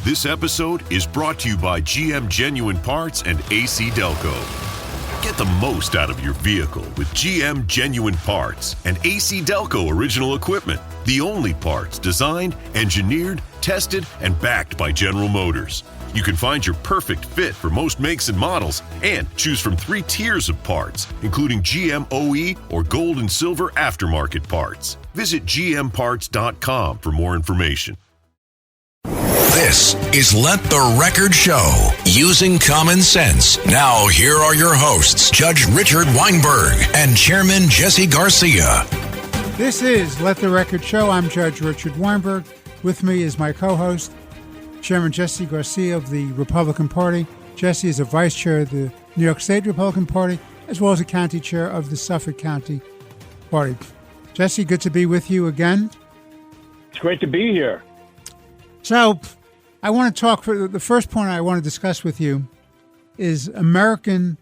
This episode is brought to you by GM Genuine Parts and AC Delco. Get the most out of your vehicle with GM Genuine Parts and AC Delco original equipment. The only parts designed, engineered, tested, and backed by General Motors. You can find your perfect fit for most makes and models and choose from 3 tiers of parts, including GM OE or gold and silver aftermarket parts. Visit gmparts.com for more information. This is Let the Record Show, using common sense. Now, here are your hosts, Judge Richard Weinberg and Chairman Jesse Garcia. This is Let the Record Show. I'm Judge Richard Weinberg. With me is my co-host, Chairman Jesse Garcia of the Republican Party. Jesse is a vice chair of the New York State Republican Party, as well as a county chair of the Suffolk County Party. Jesse, good to be with you again. It's great to be here. So, I want to talk, for the first point I want to discuss with you is American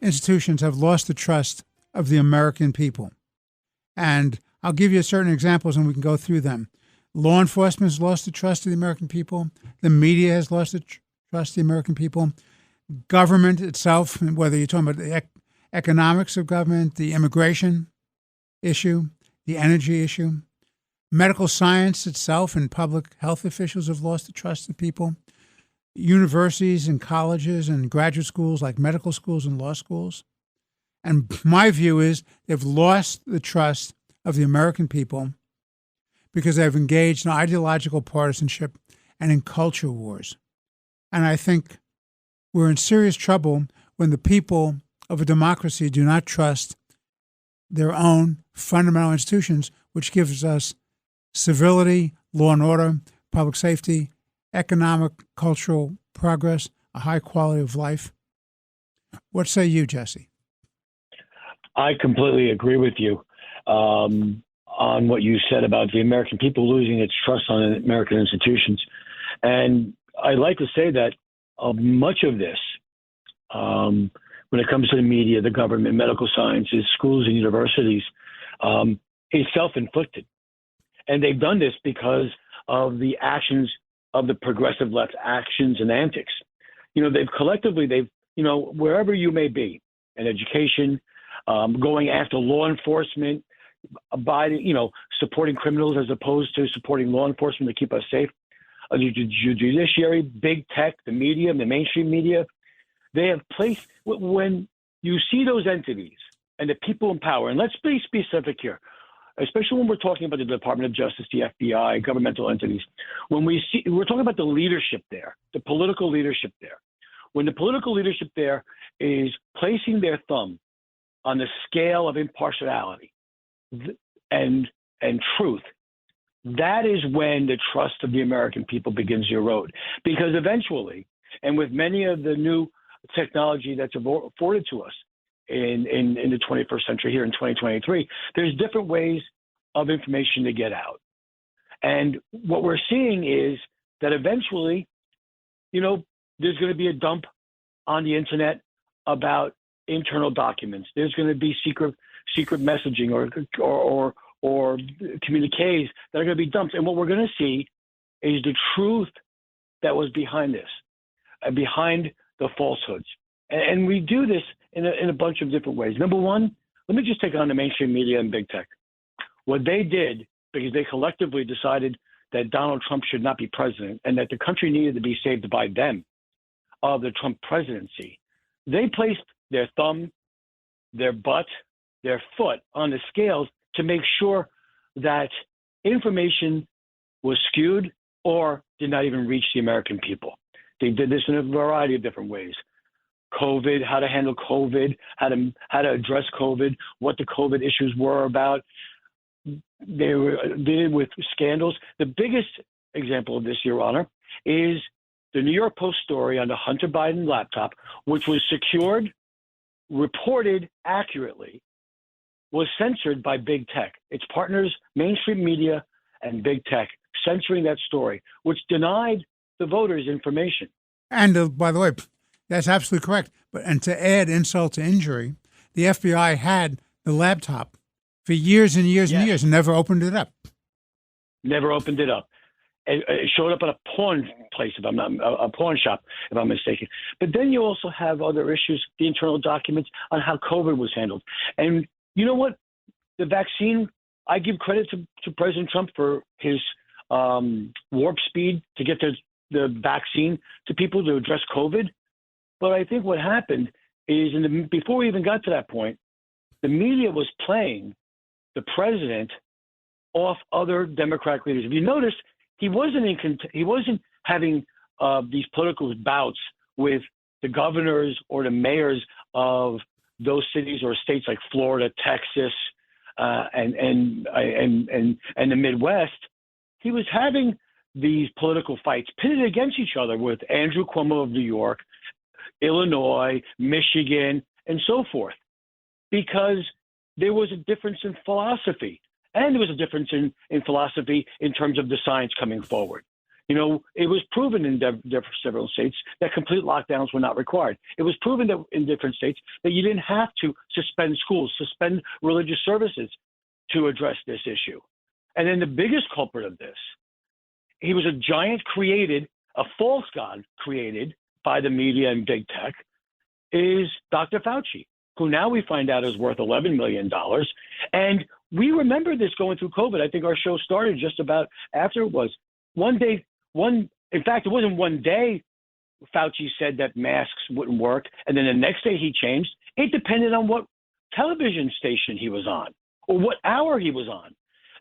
institutions have lost the trust of the American people. And I'll give you certain examples and we can go through them. Law enforcement has lost the trust of the American people. The media has lost the trust of the American people. Government itself, whether you're talking about the economics of government, the immigration issue, the energy issue, medical science itself and public health officials have lost the trust of people. Universities and colleges and graduate schools like medical schools and law schools. And my view is they've lost the trust of the American people because they've engaged in ideological partisanship and in culture wars. And I think we're in serious trouble when the people of a democracy do not trust their own fundamental institutions, which gives us civility, law and order, public safety, economic, cultural progress, a high quality of life. What say you, Jesse? I completely agree with you on what you said about the American people losing its trust on American institutions. And I'd like to say that much of this, when it comes to the media, the government, medical sciences, schools and universities, is self-inflicted. And they've done this because of the actions of the progressive left actions and antics. They've collectively, wherever you may be, in education, going after law enforcement, supporting criminals as opposed to supporting law enforcement to keep us safe. The judiciary, big tech, the media, the mainstream media, they have placed, when you see those entities and the people in power, and let's be specific here, especially when we're talking about the Department of Justice, the FBI, governmental entities, we're talking about the leadership there, the political leadership there. When the political leadership there is placing their thumb on the scale of impartiality and truth, that is when the trust of the American people begins to erode. Because eventually, and with many of the new technology that's afforded to us in the 21st century here in 2023, there's different ways of information to get out. And what we're seeing is that eventually, there's going to be a dump on the internet about internal documents. There's going to be secret messaging or communiques that are going to be dumped. And what we're going to see is the truth that was behind this, behind the falsehoods. And we do this in a bunch of different ways. Number one, let me just take on the mainstream media and big tech. What they did, because they collectively decided that Donald Trump should not be president and that the country needed to be saved by them of the Trump presidency, they placed their thumb, their butt, their foot on the scales to make sure that information was skewed or did not even reach the American people. They did this in a variety of different ways. COVID, how to handle COVID, how to address COVID, what the COVID issues were about. They did it with scandals. The biggest example of this, Your Honor, is the New York Post story on the Hunter Biden laptop, which was secured, reported accurately, was censored by big tech. Its partners, mainstream media and big tech, censoring that story, which denied the voters information. And by the way, that's absolutely correct. And to add insult to injury, the FBI had the laptop for years and years and years and never opened it up. Never opened it up. it showed up at a pawn place, a pawn shop, if I'm mistaken. But then you also have other issues, the internal documents on how COVID was handled. And you know what? The vaccine, I give credit to President Trump for his warp speed to get the vaccine to people to address COVID. But I think what happened is, before we even got to that point, the media was playing the president off other Democratic leaders. If you notice, he wasn't having these political bouts with the governors or the mayors of those cities or states like Florida, Texas, and the Midwest. He was having these political fights pitted against each other with Andrew Cuomo of New York, Illinois, Michigan, and so forth, because there was a difference in philosophy. And there was a difference in philosophy in terms of the science coming forward. You know, it was proven in several states that complete lockdowns were not required. It was proven that in different states that you didn't have to suspend schools, suspend religious services to address this issue. And then the biggest culprit of this, he was a giant created, a false god created by the media and big tech, is Dr. Fauci, who now we find out is worth $11 million. And we remember this going through COVID. I think our show started just about after it was. In fact, it wasn't one day Fauci said that masks wouldn't work, and then the next day he changed. It depended on what television station he was on or what hour he was on.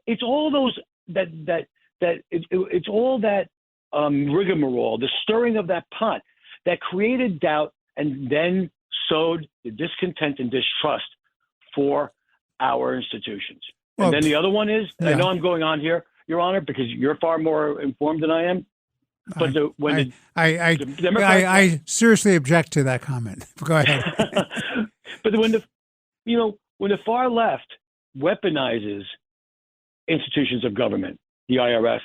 It's all those it's all that rigmarole, the stirring of that pot that created doubt and then sowed the discontent and distrust for our institutions. Well, and then the other one is, yeah. I know I'm going on here, Your Honor, because you're far more informed than I am. But I seriously object to that comment. Go ahead. But when the far left weaponizes institutions of government, the IRS,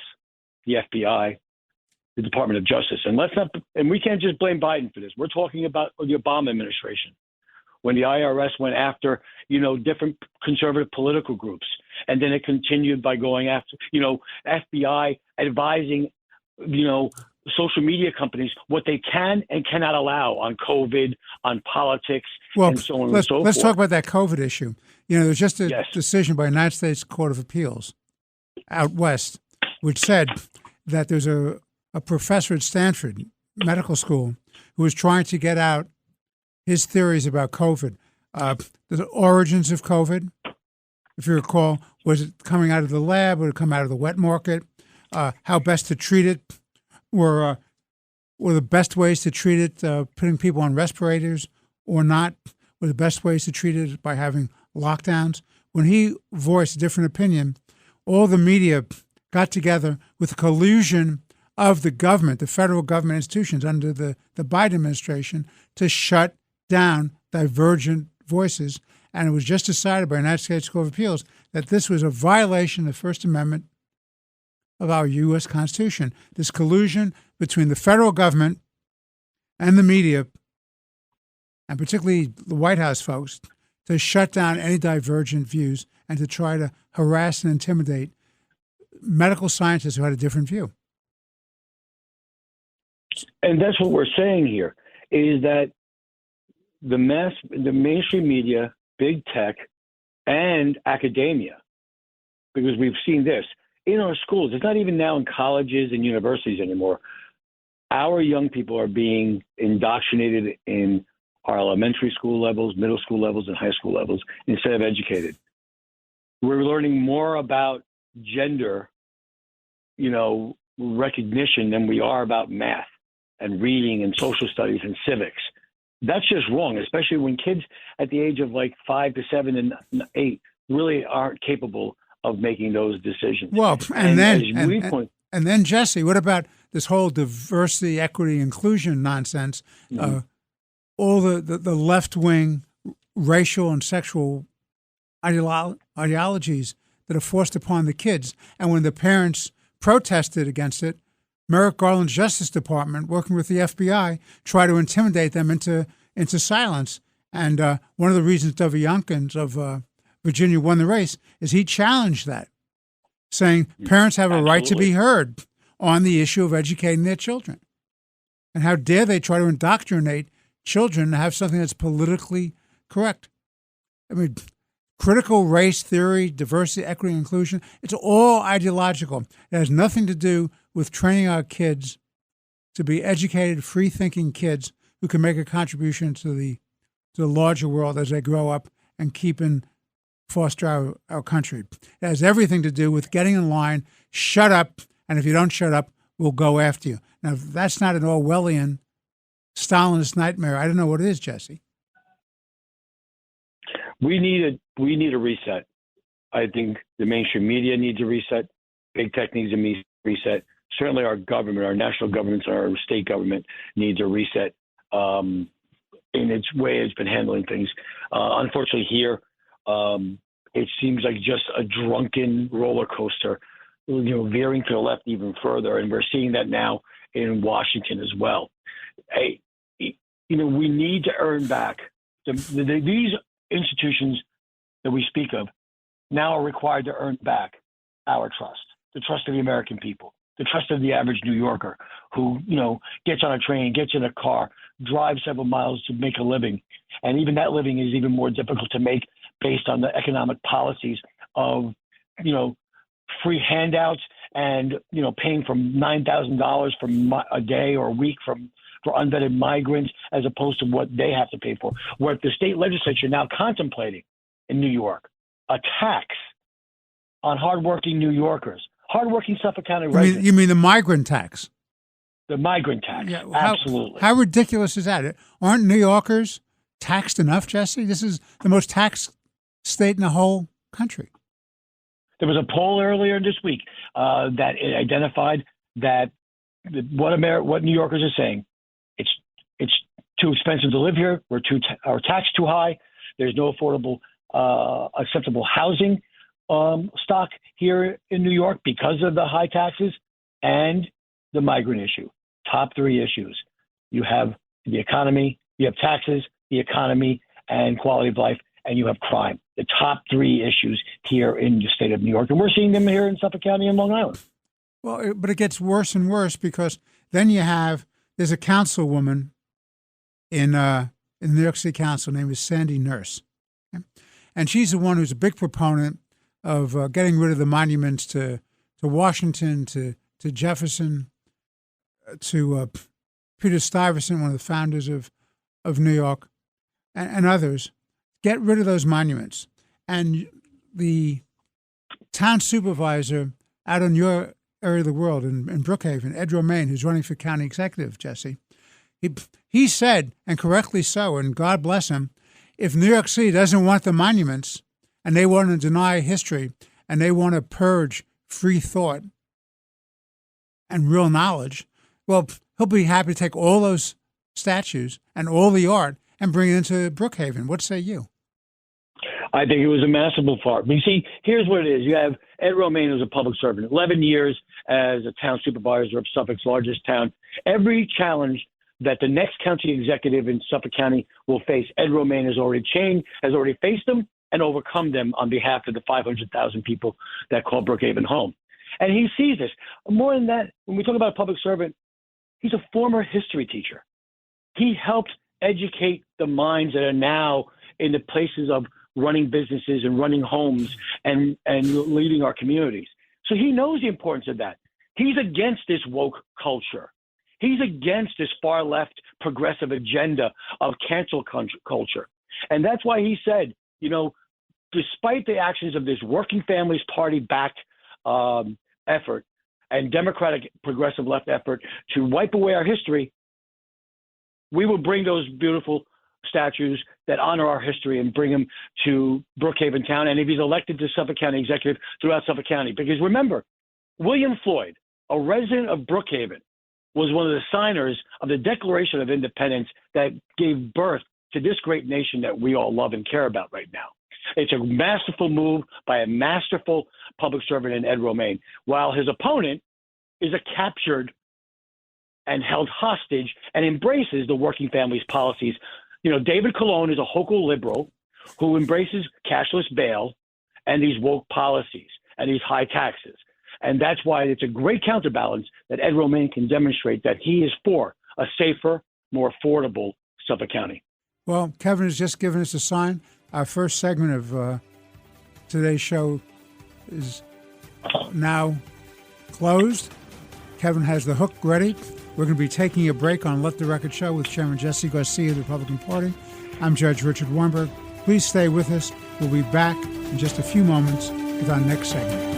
the FBI, the Department of Justice, and we can't just blame Biden for this. We're talking about the Obama administration, when the IRS went after, different conservative political groups. And then it continued by going after, FBI advising, social media companies what they can and cannot allow on COVID, on politics, and so on and so forth. Let's talk about that COVID issue. There's just a decision by the United States Court of Appeals out west, which said that there's a professor at Stanford Medical School who was trying to get out his theories about COVID, the origins of COVID. If you recall, was it coming out of the lab? Would it come out of the wet market? How best to treat it? Were the best ways to treat it putting people on respirators or not? Were the best ways to treat it by having lockdowns? When he voiced a different opinion, all the media got together with the collusion of the government, the federal government institutions under the Biden administration, to shut down divergent voices. And it was just decided by the United States Court of Appeals that this was a violation of the First Amendment of our U.S. Constitution. This collusion between the federal government and the media, and particularly the White House folks, to shut down any divergent views and to try to harass and intimidate medical scientists who had a different view. And that's what we're saying here, is that the mainstream media, big tech, and academia, because we've seen this in our schools. It's not even now in colleges and universities anymore. Our young people are being indoctrinated in our elementary school levels, middle school levels, and high school levels instead of educated. We're learning more about gender, recognition than we are about math and reading and social studies and civics. That's just wrong, especially when kids at the age of 5 to 7 and 8 really aren't capable of making those decisions. Well, and then Jesse, what about this whole diversity, equity, inclusion nonsense? Mm-hmm. All the left-wing racial and sexual ideologies that are forced upon the kids. And when the parents protested against it, Merrick Garland's Justice Department, working with the FBI, tried to intimidate them into silence. And one of the reasons Dovey Youngkins of Virginia won the race is he challenged that, saying parents have a right to be heard. on the issue of educating their children. And how dare they try to indoctrinate children to have something that's politically correct? I mean, critical race theory, diversity, equity, inclusion, it's all ideological. It has nothing to do with training our kids to be educated, free-thinking kids who can make a contribution to the larger world as they grow up and foster our country. It has everything to do with getting in line, shut up, and if you don't shut up, we'll go after you. Now, if that's not an Orwellian, Stalinist nightmare, I don't know what it is, Jesse. We need a reset. I think the mainstream media needs a reset. Big tech needs a reset. Certainly our government, our national governments, our state government needs a reset in its way it's been handling things. Unfortunately here, it seems like just a drunken roller coaster, veering to the left even further. And we're seeing that now in Washington as well. We need to earn back these institutions that we speak of now are required to earn back our trust, the trust of the American people, the trust of the average New Yorker who, gets on a train, gets in a car, drives several miles to make a living. And even that living is even more difficult to make based on the economic policies of, free handouts and, paying from $9,000 for a day or a week for unvetted migrants as opposed to what they have to pay for. Where the state legislature now contemplating in New York a tax on hardworking New Yorkers, hardworking Suffolk County residents. You mean the migrant tax? The migrant tax, yeah, absolutely. How ridiculous is that? Aren't New Yorkers taxed enough, Jesse? This is the most taxed state in the whole country. There was a poll earlier this week that it identified that what New Yorkers are saying, it's too expensive to live here. Our tax too high. There's no affordable, acceptable housing stock here in New York because of the high taxes and the migrant issue. Top three issues. You have the economy, you have taxes, the economy, and quality of life, and you have crime. The top three issues here in the state of New York. And we're seeing them here in Suffolk County and Long Island. Well, but it gets worse and worse because then there's a councilwoman in the New York City Council named Sandy Nurse. Okay? And she's the one who's a big proponent of getting rid of the monuments to Washington, to Jefferson, to Peter Stuyvesant, one of the founders of New York, and others. Get rid of those monuments. And the town supervisor out in your area of the world, in Brookhaven, Ed Romaine, who's running for county executive, Jesse, he said, and correctly so, and God bless him, if New York City doesn't want the monuments and they want to deny history and they want to purge free thought and real knowledge, well, he'll be happy to take all those statues and all the art and bring it into Brookhaven. What say you? I think it was a masterful part. But you see, here's what it is. You have Ed Romaine, who's a public servant, 11 years as a town supervisor of Suffolk's largest town. Every challenge that the next county executive in Suffolk County will face, Ed Romaine has already faced them and overcome them on behalf of the 500,000 people that call Brookhaven home. And he sees this. More than that, when we talk about a public servant, he's a former history teacher. He helped educate the minds that are now in the places of running businesses and running homes and leading our communities. So he knows the importance of that. He's against this woke culture. He's against this far left progressive agenda of cancel culture. And that's why he said, despite the actions of this Working Families Party-backed effort and Democratic progressive left effort to wipe away our history, we will bring those beautiful statues that honor our history and bring them to Brookhaven Town. And if he's elected to Suffolk County executive, throughout Suffolk County. Because remember, William Floyd, a resident of Brookhaven, was one of the signers of the Declaration of Independence that gave birth to this great nation that we all love and care about right now. It's a masterful move by a masterful public servant in Ed Romaine, while his opponent is a captured and held hostage and embraces the working families policies. David Colon is a Hochul liberal who embraces cashless bail and these woke policies and these high taxes. And that's why it's a great counterbalance that Ed Romaine can demonstrate that he is for a safer, more affordable Suffolk County. Well, Kevin has just given us a sign. Our first segment of today's show is now closed. Kevin has the hook ready. We're going to be taking a break on Let the Record Show with Chairman Jesse Garcia of the Republican Party. I'm Judge Richard Weinberg. Please stay with us. We'll be back in just a few moments with our next segment.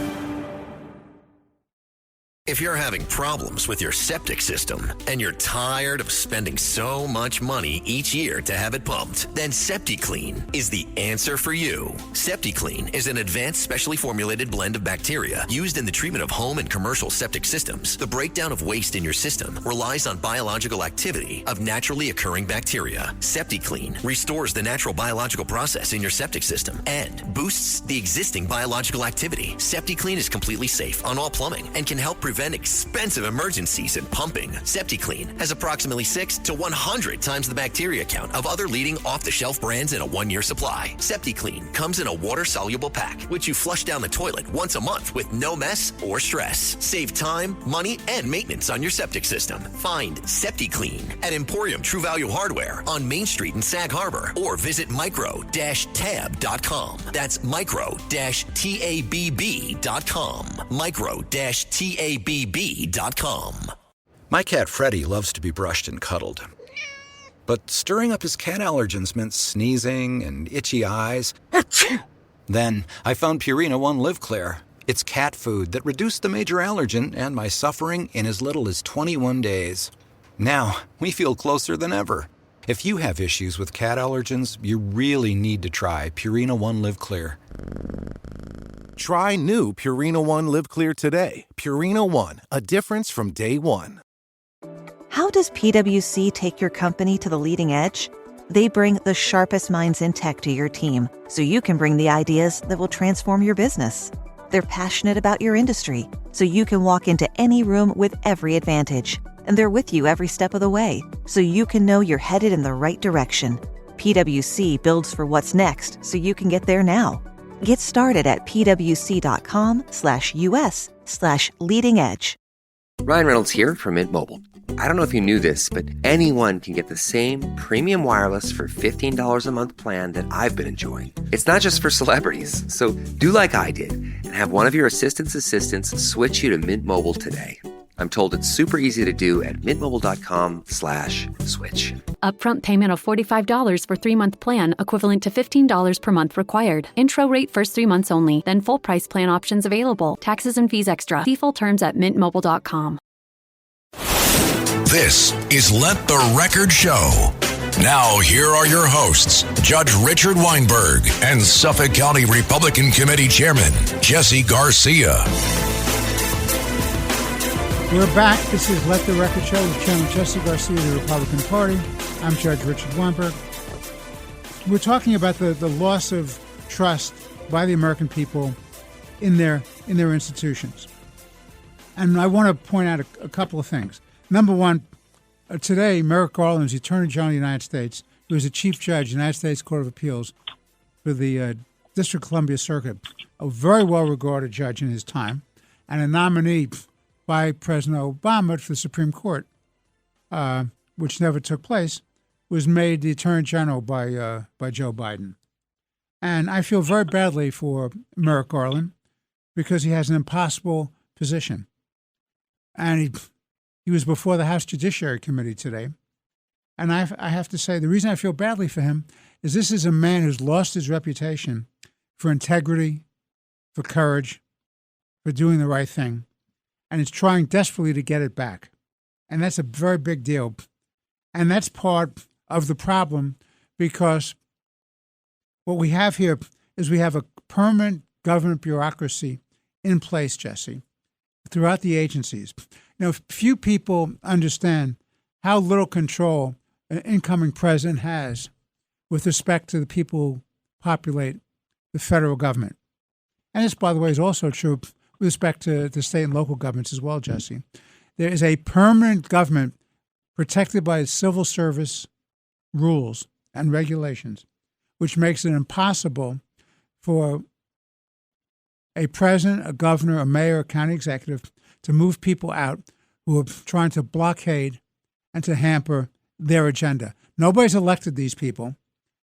If you're having problems with your septic system and you're tired of spending so much money each year to have it pumped, then SeptiClean is the answer for you. SeptiClean is an advanced specially formulated blend of bacteria used in the treatment of home and commercial septic systems. The breakdown of waste in your system relies on biological activity of naturally occurring bacteria. SeptiClean restores the natural biological process in your septic system and boosts the existing biological activity. SeptiClean is completely safe on all plumbing and can help prevent expensive emergencies in pumping. SeptiClean has approximately 6 to 100 times the bacteria count of other leading off-the-shelf brands in a 1-year supply. SeptiClean comes in a water-soluble pack, which you flush down the toilet once a month with no mess or stress. Save time, money, and maintenance on your septic system. Find SeptiClean at Emporium True Value Hardware on Main Street in Sag Harbor or visit micro-tab.com. That's micro-tabb.com. Micro-tabb.com. My cat Freddie loves to be brushed and cuddled. But stirring up his cat allergens meant sneezing and itchy eyes. Then I found Purina One Live Clear. It's cat food that reduced the major allergen and my suffering in as little as 21 days. Now, we feel closer than ever. If you have issues with cat allergens, you really need to try Purina One Live Clear. Try new Purina One Live Clear today. Purina One, a difference from day one. How does PwC take your company to the leading edge? They bring the sharpest minds in tech to your team, so you can bring the ideas that will transform your business. They're passionate about your industry, so you can walk into any room with every advantage. And they're with you every step of the way, so you can know you're headed in the right direction. PwC builds for what's next, so you can get there now. Get started at pwc.com/us/leading edge. Ryan Reynolds here from Mint Mobile. I don't know if you knew this, but anyone can get the same premium wireless for $15 a month plan that I've been enjoying. It's not just for celebrities. So do like I did and have one of your assistant's assistants switch you to Mint Mobile today. I'm told it's super easy to do at mintmobile.com/switch. Upfront payment of $45 for 3-month plan, equivalent to $15 per month required. Intro rate first 3 months only, then full price plan options available. Taxes and fees extra. See full terms at mintmobile.com. This is Let the Record Show. Now, here are your hosts, Judge Richard Weinberg and Suffolk County Republican Committee Chairman Jesse Garcia. We're back. This is Let the Record Show with Chairman Jesse Garcia of the Republican Party. I'm Judge Richard Weinberg. We're talking about the loss of trust by the American people in their institutions. And I want to point out a couple of things. Number one, today, Merrick Garland, the Attorney General of the United States, who is the Chief Judge of the United States Court of Appeals for the District of Columbia Circuit, a very well-regarded judge in his time, and a nominee by President Obama for the Supreme Court, which never took place, was made the Attorney General by Joe Biden. And I feel very badly for Merrick Garland because he has an impossible position. And he was before the House Judiciary Committee today. And I have to say, the reason I feel badly for him is this is a man who's lost his reputation for integrity, for courage, for doing the right thing, and is trying desperately to get it back. And that's a very big deal. And that's part of the problem, because what we have here is we have a permanent government bureaucracy in place, Jesse, throughout the agencies. You know, few people understand how little control an incoming president has with respect to the people who populate the federal government. And this, by the way, is also true with respect to the state and local governments as well, Jesse. There is a permanent government protected by civil service rules and regulations, which makes it impossible for a president, a governor, a mayor, a county executive to move people out who are trying to blockade and to hamper their agenda. Nobody's elected these people,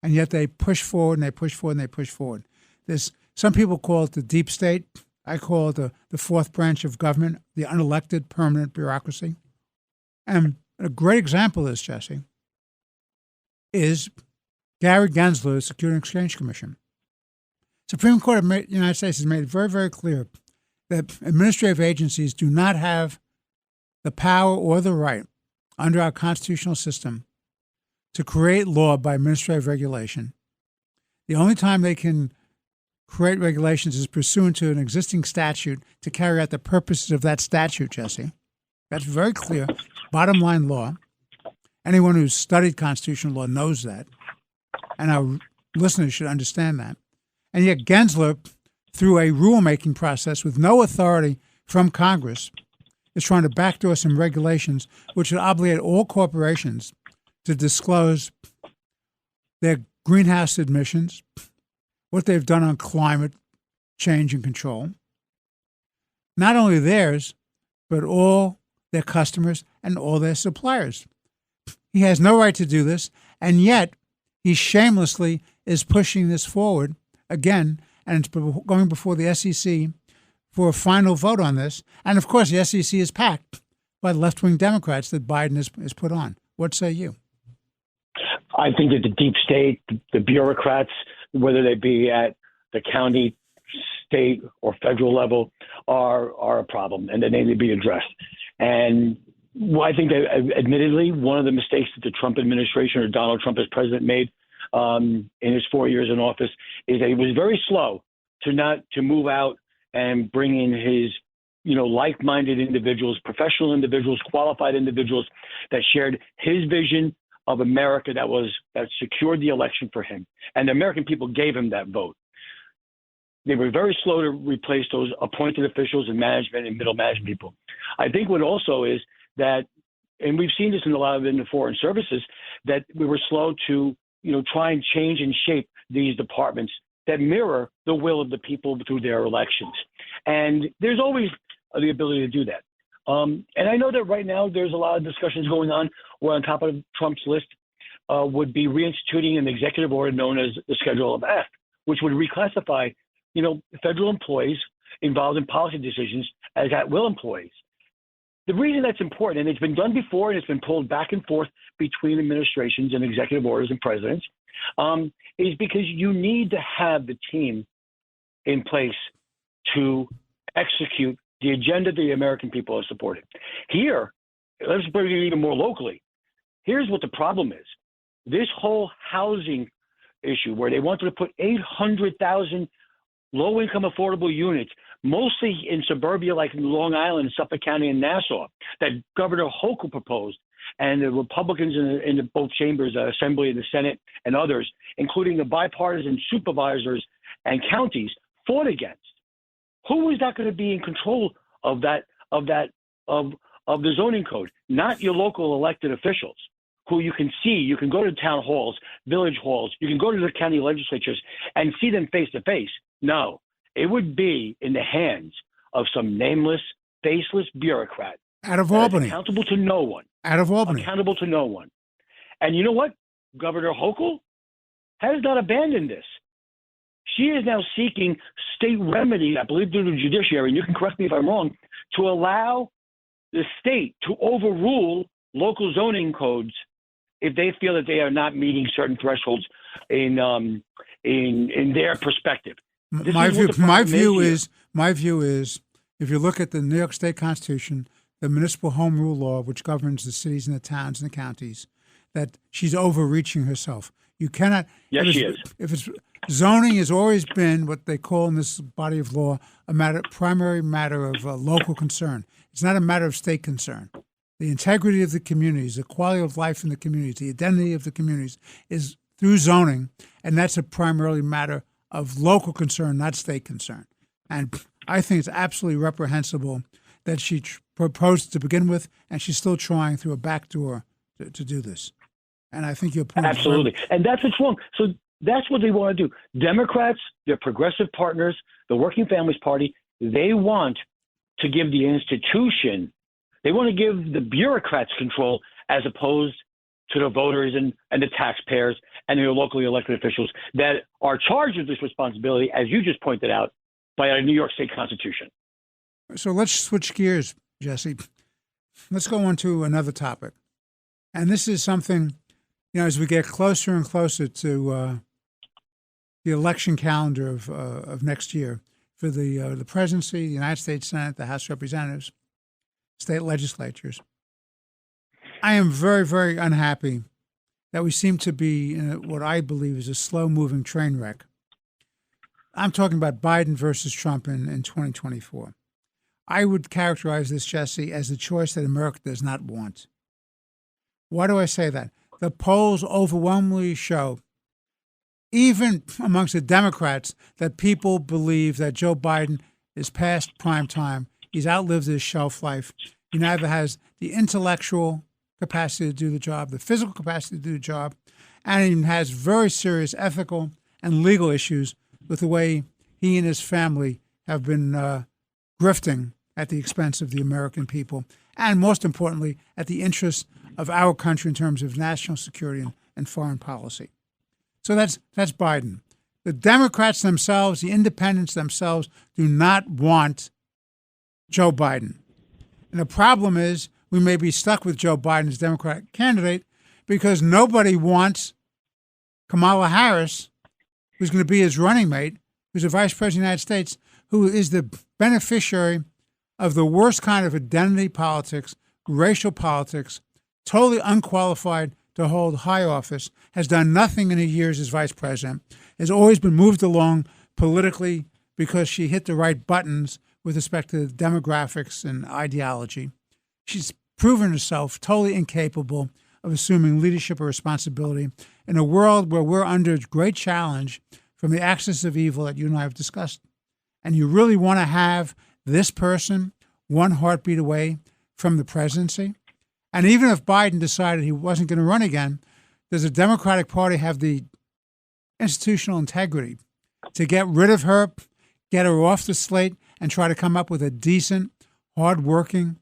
and yet they push forward and they push forward and they push forward. Some people call it the deep state. I call it the fourth branch of government, the unelected permanent bureaucracy. And a great example of this, Jesse, is Gary Gensler, the Security and Exchange Commission. Supreme Court of the United States has made it very, very clear that administrative agencies do not have the power or the right under our constitutional system to create law by administrative regulation. The only time they can create regulations is pursuant to an existing statute to carry out the purposes of that statute, Jesse. That's very clear. Bottom line law. Anyone who's studied constitutional law knows that, and our listeners should understand that. And yet Gensler, through a rulemaking process with no authority from Congress, is trying to backdoor some regulations which would obligate all corporations to disclose their greenhouse emissions, what they've done on climate change and control, not only theirs, but all their customers and all their suppliers. He has no right to do this, and yet he shamelessly is pushing this forward again, and it's going before the SEC for a final vote on this. And of course, the SEC is packed by the left-wing Democrats that Biden has put on. What say you? I think that the deep state, the bureaucrats, whether they be at the county, state, or federal level, are a problem, and they need to be addressed. And I think that, admittedly, one of the mistakes that the Trump administration or Donald Trump as president made in his 4 years in office is that he was very slow to move out and bring in his like-minded individuals, professional individuals, qualified individuals that shared his vision of America that secured the election for him. And the American people gave him that vote. They were very slow to replace those appointed officials and management and middle management people. I think what also is that, and we've seen this in a lot of the foreign services, that we were slow to try and change and shape these departments that mirror the will of the people through their elections. And there's always the ability to do that. And I know that right now there's a lot of discussions going on where on top of Trump's list would be reinstituting an executive order known as the Schedule of F, which would reclassify, federal employees involved in policy decisions as at-will employees. The reason that's important, and it's been done before and it's been pulled back and forth between administrations and executive orders and presidents, is because you need to have the team in place to execute the agenda the American people have supported. Here, let's bring it even more locally. Here's what the problem is. This whole housing issue where they wanted to put 800,000 low-income affordable units, mostly in suburbia like Long Island, Suffolk County, and Nassau, that Governor Hochul proposed, and the Republicans in both chambers, Assembly and the Senate, and others, including the bipartisan supervisors and counties, fought against. Who is that going to be in control of the zoning code? Not your local elected officials, who you can see. You can go to town halls, village halls. You can go to the county legislatures and see them face to face. No, it would be in the hands of some nameless, faceless bureaucrat out of Albany, accountable to no one. Out of Albany, accountable to no one. And you know what? Governor Hochul has not abandoned this. She is now seeking state remedy, I believe, through the judiciary, and you can correct me if I'm wrong, to allow the state to overrule local zoning codes if they feel that they are not meeting certain thresholds in their perspective. My view is, if you look at the New York State Constitution, the municipal home rule law, which governs the cities and the towns and the counties, that she's overreaching herself. You cannot. Yes, she is. If it's zoning has always been what they call in this body of law primary matter of local concern. It's not a matter of state concern. The integrity of the communities, the quality of life in the communities, the identity of the communities is through zoning, and that's a primarily matter of local concern, not state concern. And I think it's absolutely reprehensible that she proposed to begin with, and she's still trying through a back door to do this. And I think your point absolutely, and that's what's wrong. So That's what they want to do. Democrats, their progressive partners, the Working Families Party, they want to give the institution, they want to give the bureaucrats control as opposed to the voters and the taxpayers and their locally elected officials that are charged with this responsibility, as you just pointed out, by our New York State Constitution. So let's switch gears, Jesse. Let's go on to another topic. And this is something, as we get closer and closer to the election calendar of next year for the presidency, the United States Senate, the House of Representatives, state legislatures, I am very, very unhappy that we seem to be in what I believe is a slow-moving train wreck. I'm talking about Biden versus Trump in 2024. I would characterize this, Jesse, as a choice that America does not want. Why do I say that? The polls overwhelmingly show, even amongst the Democrats, that people believe that Joe Biden is past prime time. He's outlived his shelf life. He neither has the intellectual capacity to do the job, the physical capacity to do the job, and he has very serious ethical and legal issues with the way he and his family have been grifting at the expense of the American people, and most importantly, at the interests of our country in terms of national security and foreign policy. So that's Biden. The Democrats themselves, the independents themselves, do not want Joe Biden. And the problem is we may be stuck with Joe Biden as Democratic candidate because nobody wants Kamala Harris, who's going to be his running mate, who's the vice president of the United States, who is the beneficiary of the worst kind of identity politics, racial politics, totally unqualified to hold high office, has done nothing in the years as vice president, has always been moved along politically because she hit the right buttons with respect to demographics and ideology. She's proven herself totally incapable of assuming leadership or responsibility in a world where we're under great challenge from the axis of evil that you and I have discussed. And you really want to have this person one heartbeat away from the presidency? And even if Biden decided he wasn't going to run again, does the Democratic Party have the institutional integrity to get rid of her, get her off the slate, and try to come up with a decent, hardworking,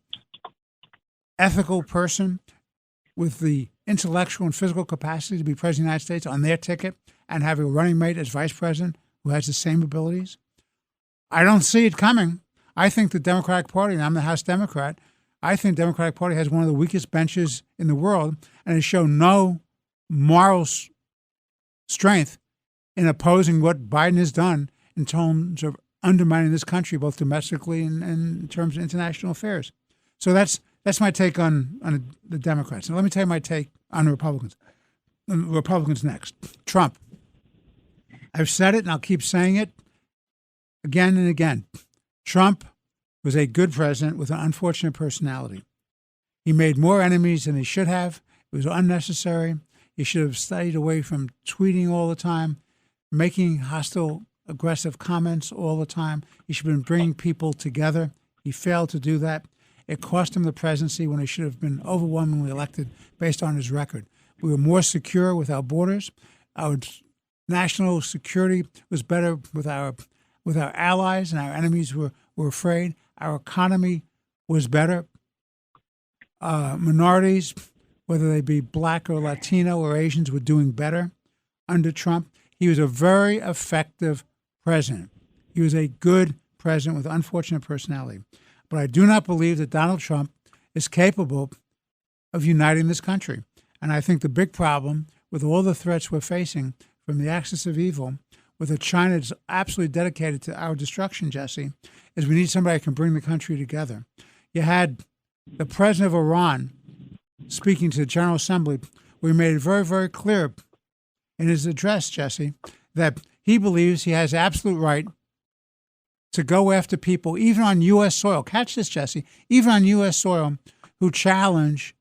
ethical person with the intellectual and physical capacity to be president of the United States on their ticket and have a running mate as vice president who has the same abilities? I don't see it coming. I think the Democratic Party, and I'm the House Democrat, I think the Democratic Party has one of the weakest benches in the world and has shown no moral strength in opposing what Biden has done in terms of undermining this country, both domestically and in terms of international affairs. So that's my take on the Democrats. Now, let me tell you my take on the Republicans. Republicans next. Trump. I've said it and I'll keep saying it again and again. Trump was a good president with an unfortunate personality. He made more enemies than he should have. It was unnecessary. He should have stayed away from tweeting all the time, making hostile, aggressive comments all the time. He should have been bringing people together. He failed to do that. It cost him the presidency when he should have been overwhelmingly elected based on his record. We were more secure with our borders. Our national security was better with our allies, and our enemies were afraid. Our economy was better. Minorities, whether they be black or Latino or Asians, were doing better under Trump. He was a very effective president. He was a good president with unfortunate personality. But I do not believe that Donald Trump is capable of uniting this country. And I think the big problem with all the threats we're facing from the axis of evil, with a China that's absolutely dedicated to our destruction, Jesse, is we need somebody who can bring the country together. You had the president of Iran speaking to the General Assembly, where he made it very, very clear in his address, Jesse, that he believes he has absolute right to go after people, even on U.S. soil. Catch this, Jesse, even on U.S. soil, who challenge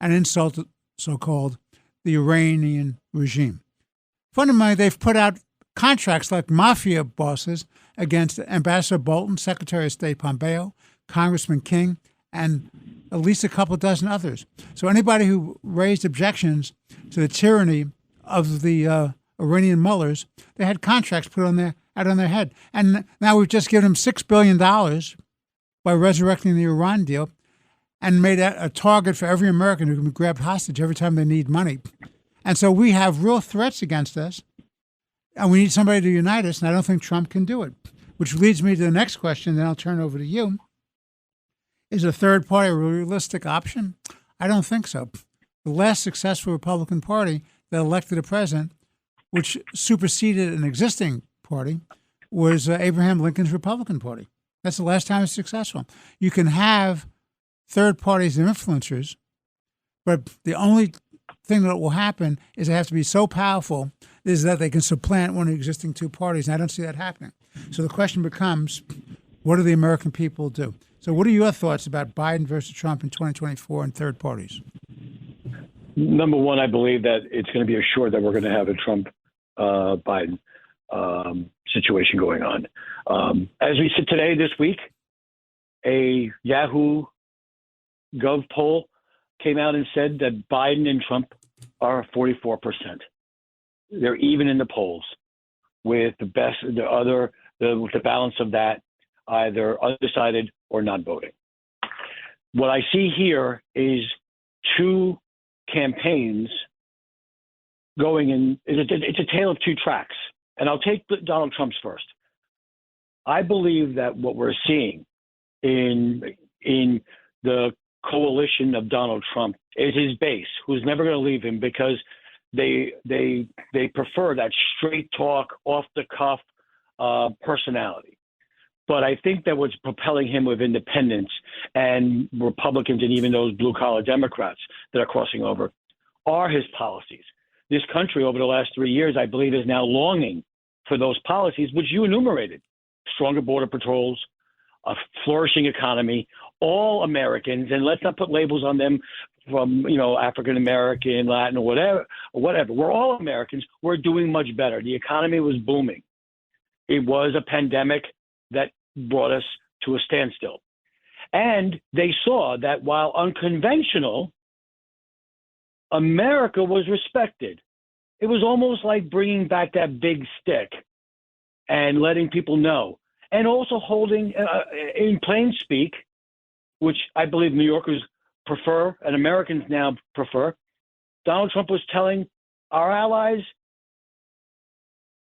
and insult, so-called, the Iranian regime. Fundamentally, they've put out contracts like mafia bosses against Ambassador Bolton, Secretary of State Pompeo, Congressman King, and at least a couple dozen others. So anybody who raised objections to the tyranny of the Iranian mullahs, they had contracts put on their head. And now we've just given them $6 billion by resurrecting the Iran deal and made a target for every American who can be grabbed hostage every time they need money. And so we have real threats against us, and we need somebody to unite us, and I don't think Trump can do it. Which leads me to the next question, then I'll turn over to you. Is a third party a realistic option? I don't think so. The last successful Republican Party that elected a president, which superseded an existing party, was Abraham Lincoln's Republican Party. That's the last time it's successful. You can have third parties and influencers, but the only thing that will happen is they have to be so powerful is that they can supplant one of the existing two parties, and I don't see that happening. So the question becomes, what do the American people do? So what are your thoughts about Biden versus Trump in 2024 and third parties? Number one, I believe that it's going to be assured that we're going to have a Trump-Biden situation going on. As we sit today, this week, a Yahoo Gov poll came out and said that Biden and Trump are 44%. They're even in the polls, with the balance of that either undecided or not voting. What I see here is two campaigns going in. It's a tale of two tracks, and I'll take Donald Trump's first. I believe that what we're seeing in the coalition of Donald Trump is his base, who's never going to leave him, because they prefer that straight talk, off the cuff personality. But I think that what's propelling him with independents and Republicans and even those blue collar Democrats that are crossing over are his policies. This country over the last 3 years, I believe, is now longing for those policies which you enumerated: stronger border patrols, a flourishing economy, all Americans, and let's not put labels on them from, African American, Latin, or whatever. We're all Americans. We're doing much better. The economy was booming. It was a pandemic that brought us to a standstill. And they saw that while unconventional, America was respected. It was almost like bringing back that big stick and letting people know, and also holding, in plain speak, which I believe New Yorkers prefer and Americans now prefer, Donald Trump was telling our allies,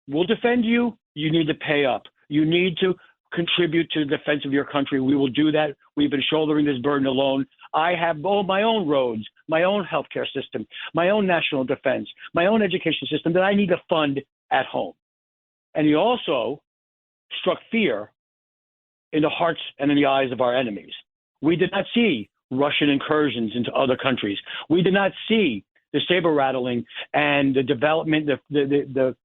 we'll defend you. You need to pay up. You need to contribute to the defense of your country. We will do that. We've been shouldering this burden alone. I have my own roads, my own healthcare system, my own national defense, my own education system that I need to fund at home. And he also struck fear in the hearts and in the eyes of our enemies. We did not see Russian incursions into other countries. We did not see the saber rattling and the development, the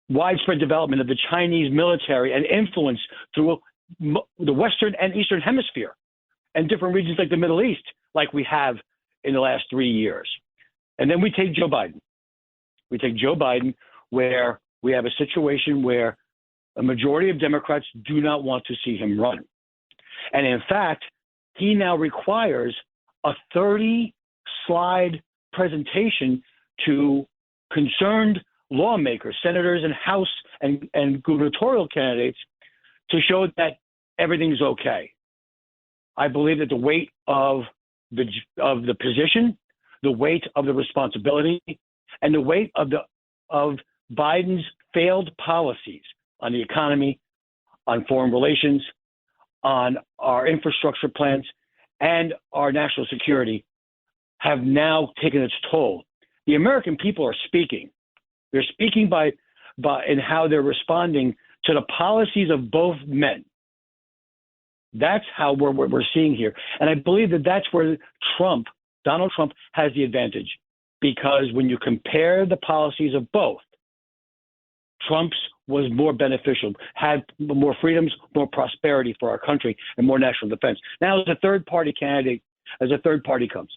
widespread development of the Chinese military and influence through the Western and Eastern Hemisphere and different regions like the Middle East, like we have in the last 3 years. And then we take Joe Biden. We take Joe Biden, where we have a situation where a majority of Democrats do not want to see him run. And in fact, he now requires a 30-slide presentation to concerned lawmakers, senators, and House and gubernatorial candidates to show that everything's okay. I believe that the weight of the position, the weight of the responsibility, and the weight of Biden's failed policies on the economy, on foreign relations, on our infrastructure plans, and our national security have now taken its toll. The American people are speaking. They're speaking by in how they're responding to the policies of both men. That's how we're seeing here. And I believe that that's where Donald Trump has the advantage, because when you compare the policies of both, Trump's was more beneficial, had more freedoms, more prosperity for our country, and more national defense. Now, as a third-party candidate, as a third party comes,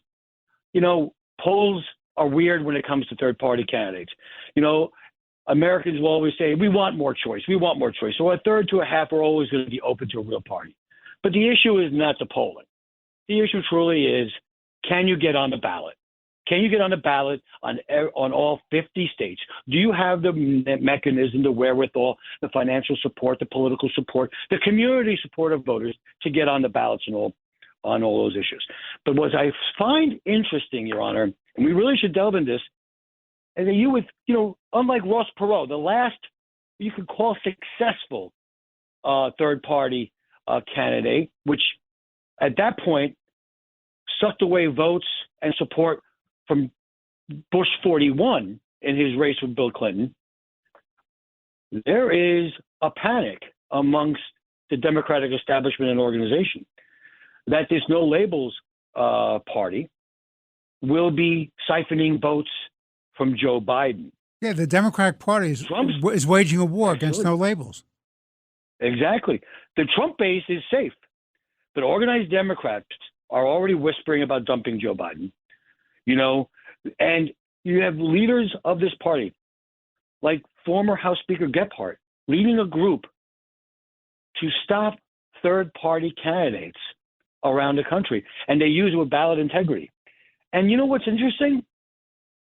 polls are weird when it comes to third-party candidates. Americans will always say, we want more choice. We want more choice. So a third to a half are always going to be open to a real party. But the issue is not the polling. The issue truly is, can you get on the ballot? Can you get on the ballot on all 50 states? Do you have the mechanism, the wherewithal, the financial support, the political support, the community support of voters to get on the ballots and on all those issues? But what I find interesting, Your Honor, and we really should delve into this, is that you would, unlike Ross Perot, the last you could call successful third-party candidate, which at that point sucked away votes and support from Bush 41 in his race with Bill Clinton, there is a panic amongst the Democratic establishment and organization that this No Labels party will be siphoning votes from Joe Biden. Yeah, the Democratic Party is waging a war against No Labels. Exactly. The Trump base is safe, but organized Democrats are already whispering about dumping Joe Biden. And you have leaders of this party, like former House Speaker Gephardt, leading a group to stop third-party candidates around the country, and they use it with ballot integrity. And you know what's interesting?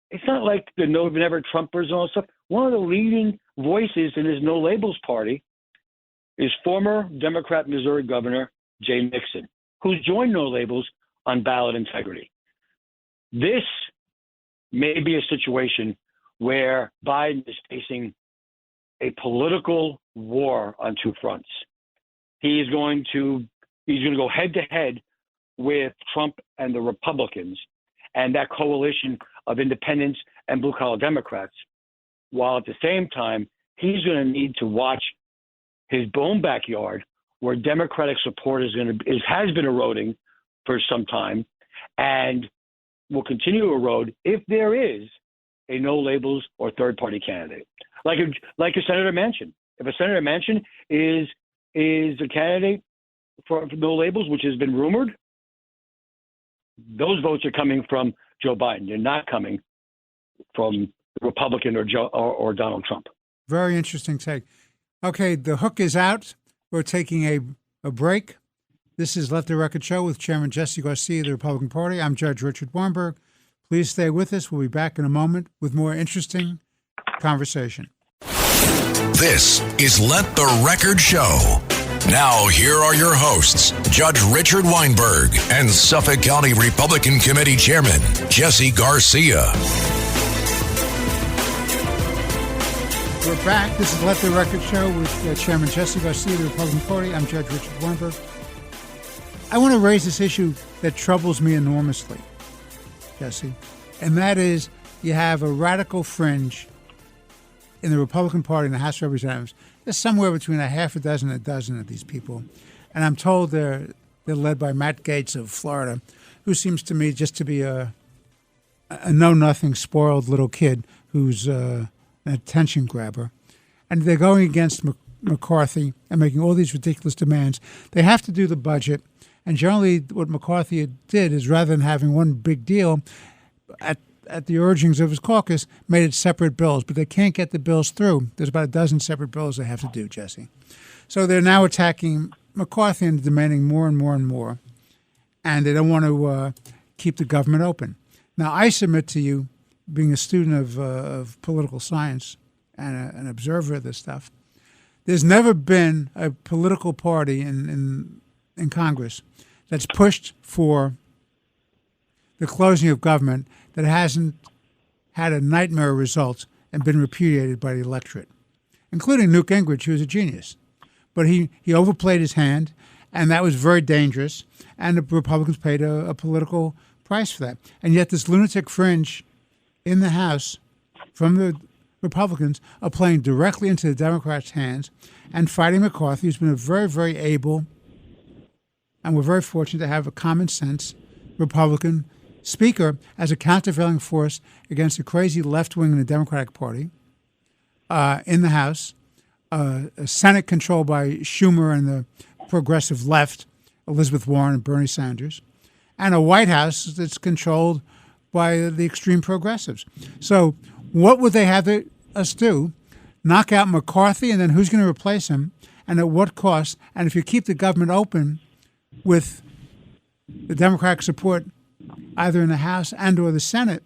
It's not like the never Trumpers and all that stuff. One of the leading voices in this No Labels party is former Democrat Missouri Governor Jay Nixon, who's joined No Labels on ballot integrity. This may be a situation where Biden is facing a political war on two fronts. He's going to go head to head with Trump and the Republicans and that coalition of independents and blue collar Democrats, while at the same time he's going to need to watch his own backyard, where Democratic support has been eroding for some time, and will continue to erode if there is a No Labels or third-party candidate, like a Senator Manchin. If a Senator Manchin is a candidate for No Labels, which has been rumored, those votes are coming from Joe Biden. They're not coming from the Republican or Donald Trump. Very interesting take. Okay, the hook is out. We're taking a break. This is Let the Record Show with Chairman Jesse Garcia of the Republican Party. I'm Judge Richard Weinberg. Please stay with us. We'll be back in a moment with more interesting conversation. This is Let the Record Show. Now, here are your hosts, Judge Richard Weinberg and Suffolk County Republican Committee Chairman Jesse Garcia. We're back. This is Let the Record Show with Chairman Jesse Garcia of the Republican Party. I'm Judge Richard Weinberg. I want to raise this issue that troubles me enormously, Jesse, and that is you have a radical fringe in the Republican Party in the House of Representatives. There's somewhere between a half a dozen and a dozen of these people, and I'm told they're led by Matt Gaetz of Florida, who seems to me just to be a know-nothing, spoiled little kid who's an attention grabber. And they're going against McCarthy and making all these ridiculous demands. They have to do the budget. And generally what McCarthy did is, rather than having one big deal, at the urgings of his caucus, made it separate bills. But they can't get the bills through. There's about a dozen separate bills they have to do, Jesse. So they're now attacking McCarthy and demanding more and more and more. And they don't want to keep the government open. Now, I submit to you, being a student of political science and an observer of this stuff, there's never been a political party in Congress that's pushed for the closing of government that hasn't had a nightmare result and been repudiated by the electorate, including Newt Gingrich, who is a genius. But he overplayed his hand, and that was very dangerous, and the Republicans paid a political price for that. And yet this lunatic fringe in the House from the Republicans are playing directly into the Democrats' hands and fighting McCarthy, who's been a very, very able, and we're very fortunate to have a common sense Republican speaker as a countervailing force against the crazy left wing in the Democratic Party in the House, a Senate controlled by Schumer and the progressive left, Elizabeth Warren and Bernie Sanders, and a White House that's controlled by the extreme progressives. So what would they have us do? Knock out McCarthy, and then who's going to replace him, and at what cost? And if you keep the government open with the Democratic support, either in the House and or the Senate,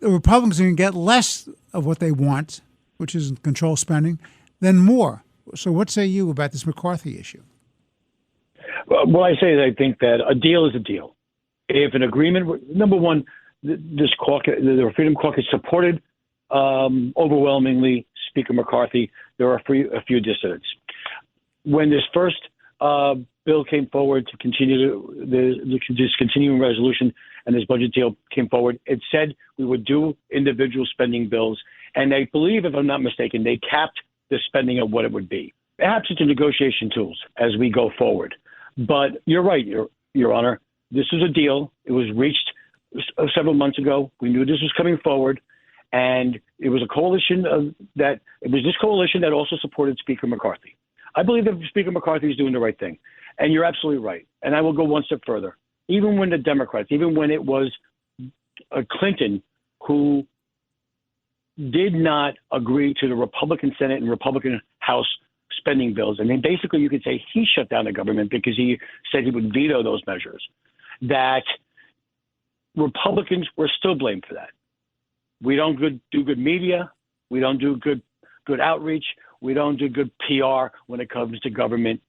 the Republicans are going to get less of what they want, which is control spending, than more. So what say you about this McCarthy issue? Well, I say that I think that a deal is a deal. If an agreement, number one, this caucus, the Freedom Caucus supported overwhelmingly Speaker McCarthy. There are a few dissidents. When this first bill came forward to continue this continuing resolution and this budget deal came forward, it said we would do individual spending bills. And I believe, if I'm not mistaken, they capped the spending of what it would be. Perhaps it's a negotiation tools as we go forward. But you're right, Your Honor. This is a deal. It was reached several months ago. We knew this was coming forward. And it was a coalition it was this coalition that also supported Speaker McCarthy. I believe that Speaker McCarthy is doing the right thing. And you're absolutely right. And I will go one step further. Even when the Democrats, even when it was Clinton who did not agree to the Republican Senate and Republican House spending bills, and then basically you could say he shut down the government because he said he would veto those measures, that Republicans were still blamed for that. We don't do good media. We don't do good outreach. We don't do good PR when it comes to government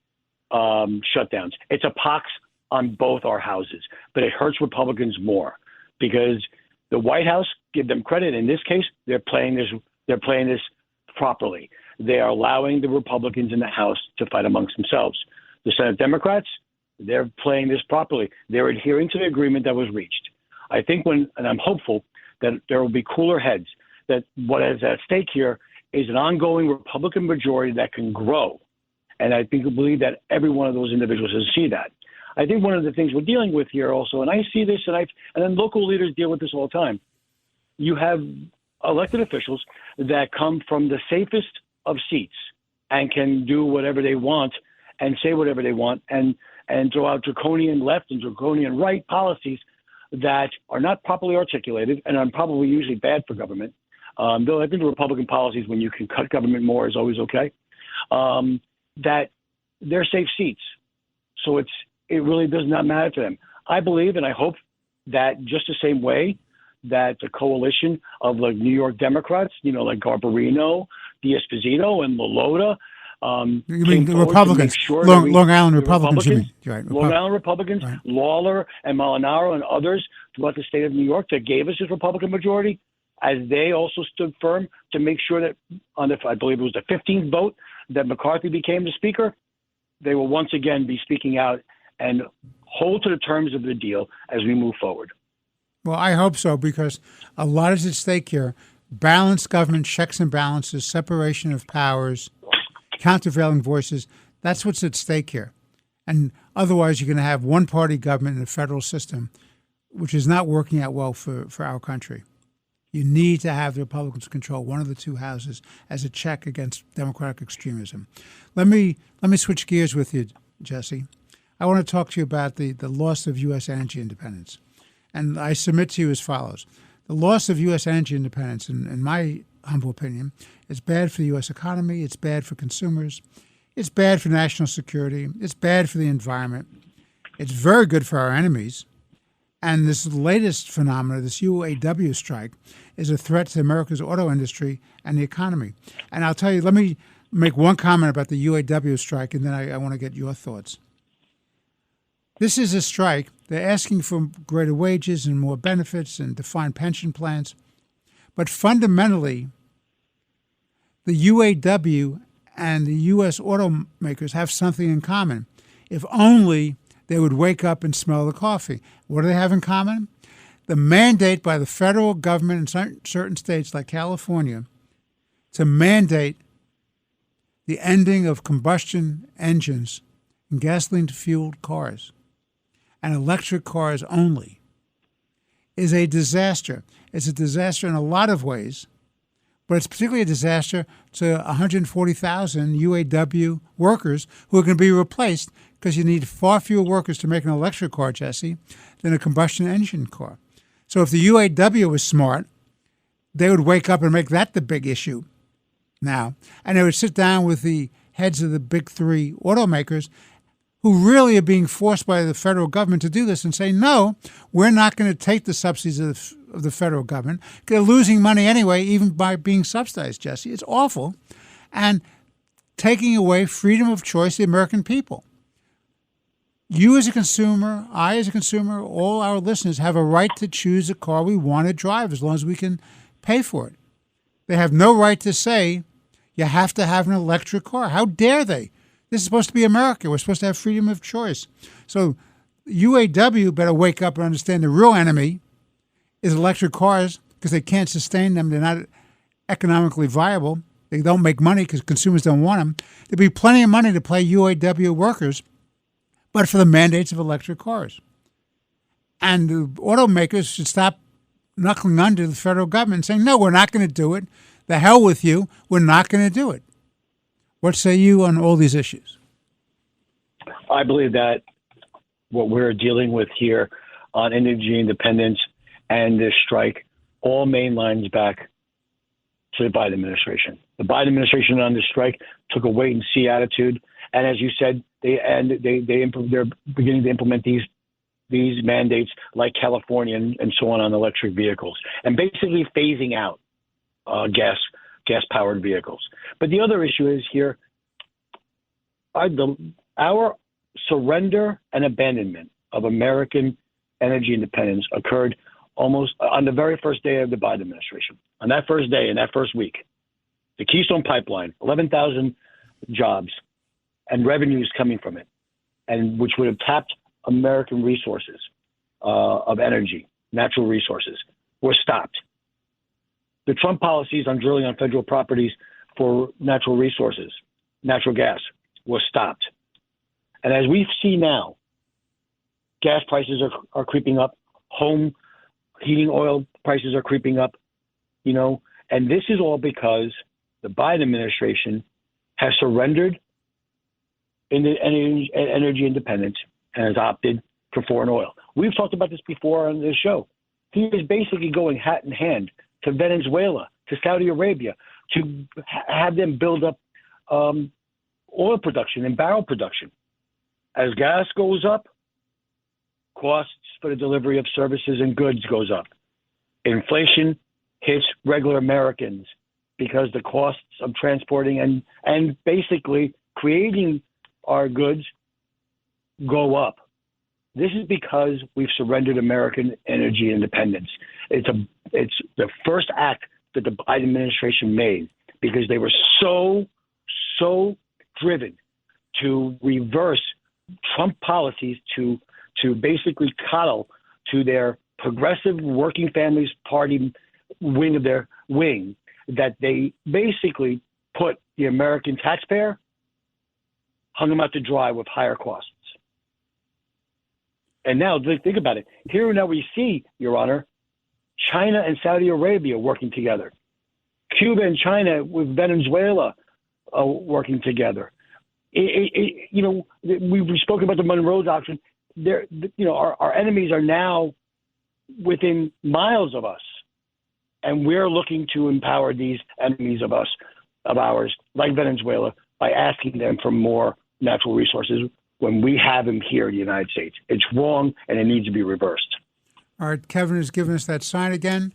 shutdowns. It's a pox on both our houses, but it hurts Republicans more because the White House, give them credit. In this case, they're playing this properly. They are allowing the Republicans in the House to fight amongst themselves. The Senate Democrats, they're playing this properly. They're adhering to the agreement that was reached. I think and I'm hopeful that there will be cooler heads, that what is at stake here is an ongoing Republican majority that can grow. And I believe that every one of those individuals will see that. I think one of the things we're dealing with here also, and I see this, and then local leaders deal with this all the time. You have elected officials that come from the safest of seats and can do whatever they want and say whatever they want and throw out draconian left and draconian right policies that are not properly articulated and are probably usually bad for government. Though I think the Republican policies, when you can cut government more, is always okay. That they're safe seats, so it really does not matter to them. I believe and I hope that just the same way that the coalition of like New York Democrats, like Garbarino, D'Esposito, and Lolota. You mean the Republicans, sure Long Island Republicans, you mean? Right. Long Island Republicans, right. Lawler and Molinaro and others throughout the state of New York that gave us this Republican majority, as they also stood firm to make sure that I believe it was the 15th vote that McCarthy became the speaker, they will once again be speaking out and hold to the terms of the deal as we move forward. Well, I hope so, because a lot is at stake here. Balanced government, checks and balances, separation of powers, countervailing voices. That's what's at stake here. And otherwise, you're going to have one-party government in a federal system, which is not working out well for our country. You need to have the Republicans control one of the two houses as a check against Democratic extremism. Let me switch gears with you, Jesse. I want to talk to you about the loss of U.S. energy independence. And I submit to you as follows. The loss of U.S. energy independence, in my humble opinion, is bad for the U.S. economy. It's bad for consumers. It's bad for national security. It's bad for the environment. It's very good for our enemies. And this latest phenomenon, this UAW strike, is a threat to America's auto industry and the economy. And I'll tell you, let me make one comment about the UAW strike, and then I want to get your thoughts. This is a strike. They're asking for greater wages and more benefits and defined pension plans. But fundamentally, the UAW and the U.S. automakers have something in common. If only they would wake up and smell the coffee. What do they have in common? The mandate by the federal government in certain states like California to mandate the ending of combustion engines in gasoline-fueled cars and electric cars only is a disaster. It's a disaster in a lot of ways, but it's particularly a disaster to 140,000 UAW workers who are going to be replaced because you need far fewer workers to make an electric car, Jesse, than a combustion engine car. So if the UAW was smart, they would wake up and make that the big issue now. And they would sit down with the heads of the big three automakers who really are being forced by the federal government to do this and say, no, we're not going to take the subsidies of the federal government. They're losing money anyway, even by being subsidized, Jesse. It's awful. And taking away freedom of choice of the American people. You as a consumer, I as a consumer, all our listeners have a right to choose a car we want to drive as long as we can pay for it. They have no right to say you have to have an electric car. How dare they? This is supposed to be America. We're supposed to have freedom of choice. So UAW better wake up and understand the real enemy is electric cars because they can't sustain them. They're not economically viable. They don't make money because consumers don't want them. There'd be plenty of money to pay UAW workers, but for the mandates of electric cars. And the automakers should stop knuckling under the federal government and saying, no, we're not going to do it. The hell with you. We're not going to do it. What say you on all these issues? I believe that what we're dealing with here on energy independence and this strike all main lines back to the Biden administration. The Biden administration on this strike took a wait and see attitude, and as you said, they're beginning to implement these mandates like California and so on electric vehicles, and basically phasing out gas powered vehicles. But the other issue is here, our surrender and abandonment of American energy independence occurred almost on the very first day of the Biden administration. On that first day, in that first week, the Keystone Pipeline, 11,000 jobs and revenues coming from it, and which would have tapped American resources of energy, natural resources, were stopped. The Trump policies on drilling on federal properties for natural resources, natural gas, was stopped. And as we see now, gas prices are creeping up, home heating oil prices are creeping up, and this is all because the Biden administration has surrendered in the energy independence and has opted for foreign oil. We've talked about this before on this show. He is basically going hat in hand to Venezuela, to Saudi Arabia, to have them build up oil production and barrel production. As gas goes up, costs for the delivery of services and goods goes up. Inflation hits regular Americans because the costs of transporting and basically creating our goods go up. This is because we've surrendered American energy independence. It's the first act that the Biden administration made because they were so driven to reverse Trump policies to basically coddle to their progressive working families party wing of their wing, that they basically put the American taxpayer, hung them out to dry with higher costs. And now think about it. Here now we see, Your Honor, China and Saudi Arabia working together. Cuba and China with Venezuela working together. We've spoken about the Monroe Doctrine. Our enemies are now within miles of us, and we're looking to empower these enemies of ours, like Venezuela, by asking them for more natural resources when we have them here in the United States. It's wrong, and it needs to be reversed. All right, Kevin has given us that sign again.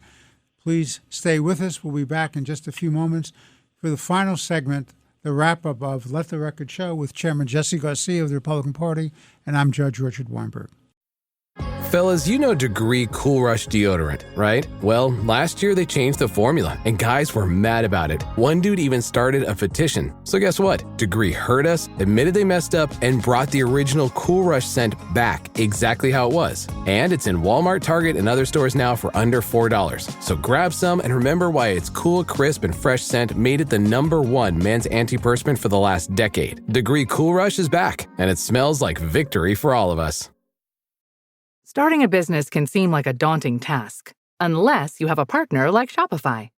Please stay with us. We'll be back in just a few moments for the final segment, the wrap-up of Let the Record Show with Chairman Jesse Garcia of the Republican Party, and I'm Judge Richard Weinberg. Fellas, you know Degree Cool Rush deodorant, right? Well, last year they changed the formula, and guys were mad about it. One dude even started a petition. So guess what? Degree heard us, admitted they messed up, and brought the original Cool Rush scent back exactly how it was. And it's in Walmart, Target, and other stores now for under $4. So grab some and remember why its cool, crisp, and fresh scent made it the #1 men's antiperspirant for the last decade. Degree Cool Rush is back, and it smells like victory for all of us. Starting a business can seem like a daunting task, unless you have a partner like Shopify.